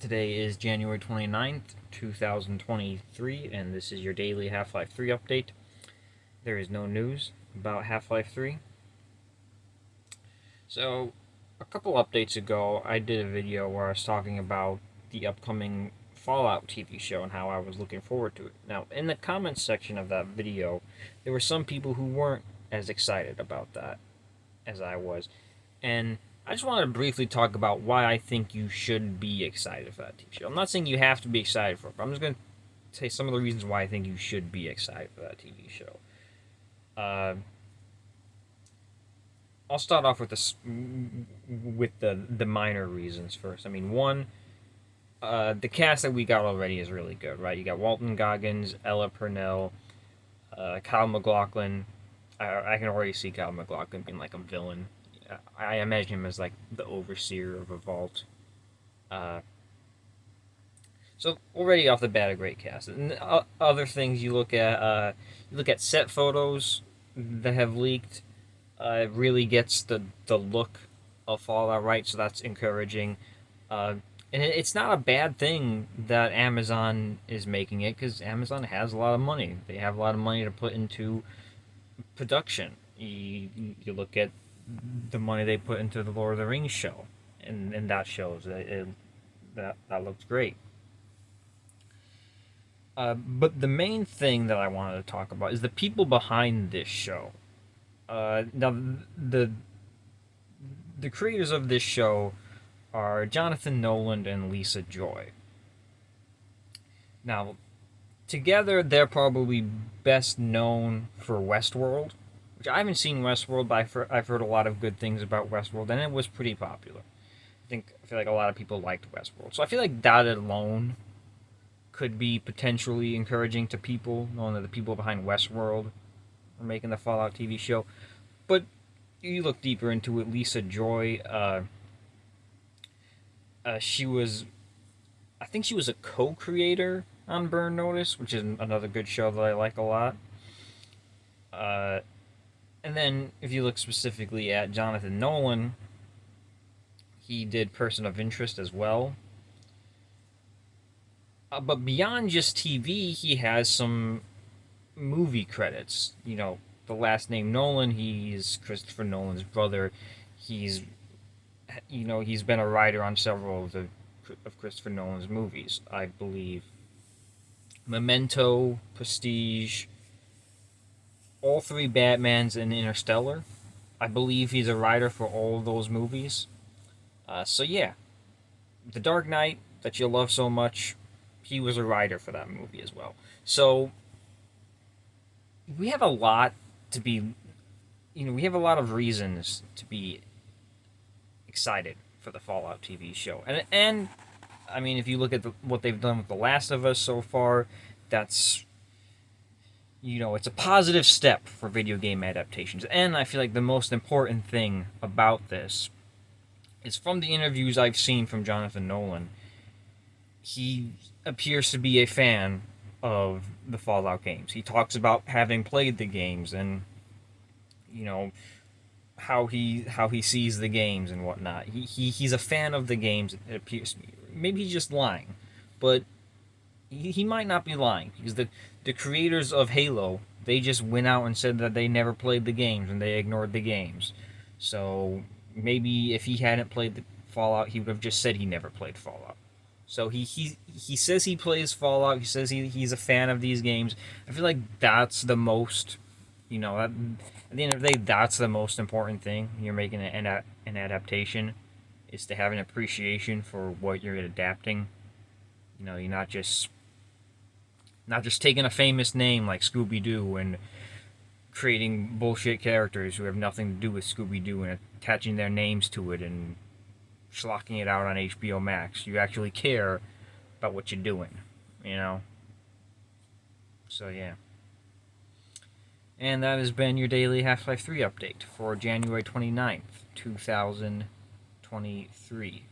Today is January 29th, 2023, and this is your daily Half-Life 3 update. There is no news about Half-Life 3. So, a couple updates ago, I did a video where I was talking about the upcoming Fallout TV show and how I was looking forward to it. Now, in the comments section of that video, there were some people who weren't as excited about that as I was. And I just wanted to briefly talk about why I think you should be excited for that TV show. I'm not saying you have to be excited for it, but I'm just going to say some of the reasons why I think you should be excited for that TV show. I'll start off with the minor reasons first. I mean, one, the cast that we got already is really good, right? You got Walton Goggins, Ella Purnell, Kyle MacLachlan. I can already see Kyle MacLachlan being like a villain. I imagine him as like the overseer of a vault. So already off the bat, a great cast. And other things you look at set photos that have leaked. It really gets the look of Fallout right, so that's encouraging. And it's not a bad thing that Amazon is making it, because Amazon has a lot of money. They have a lot of money to put into production. You look at the money they put into the Lord of the Rings show, and that shows that looks great. But the main thing that I wanted to talk about is the people behind this show. Now, the creators of this show are Jonathan Nolan and Lisa Joy. Now, together, they're probably best known for Westworld, which I haven't seen Westworld, but I've heard a lot of good things about Westworld, and it was pretty popular. I feel like a lot of people liked Westworld. So I feel like that alone could be potentially encouraging to people, knowing that the people behind Westworld are making the Fallout TV show. But you look deeper into it, Lisa Joy, she was a co-creator on Burn Notice, which is another good show that I like a lot. And then if you look specifically at Jonathan Nolan, he did Person of Interest as well. But beyond just TV, he has some movie credits. You know, the last name Nolan, he's Christopher Nolan's brother. He's been a writer on several of Christopher Nolan's movies, I believe. Memento, Prestige, all three Batmans, and Interstellar. I believe he's a writer for all of those movies. So yeah, The Dark Knight, that you love so much, he was a writer for that movie as well. So we have a lot to be, we have a lot of reasons to be excited for the Fallout TV show. And I mean, if you look at what they've done with The Last of Us so far, that's, it's a positive step for video game adaptations. And I feel like the most important thing about this is, from the interviews I've seen from Jonathan Nolan, he appears to be a fan of the Fallout games. He talks about having played the games and, how he sees the games and whatnot. He's a fan of the games, it appears to me. Maybe he's just lying, but he might not be lying, because the creators of Halo, they just went out and said that they never played the games and they ignored the games. So maybe if he hadn't played the Fallout, he would have just said he never played Fallout. So he says he plays Fallout. He says he's a fan of these games. I feel like that's the most, at the end of the day, that's the most important thing. You're making an adaptation, is to have an appreciation for what you're adapting. You're not just taking a famous name like Scooby-Doo and creating bullshit characters who have nothing to do with Scooby-Doo and attaching their names to it and schlocking it out on HBO Max. You actually care about what you're doing, So, yeah. And that has been your daily Half-Life 3 update for January 29th, 2023.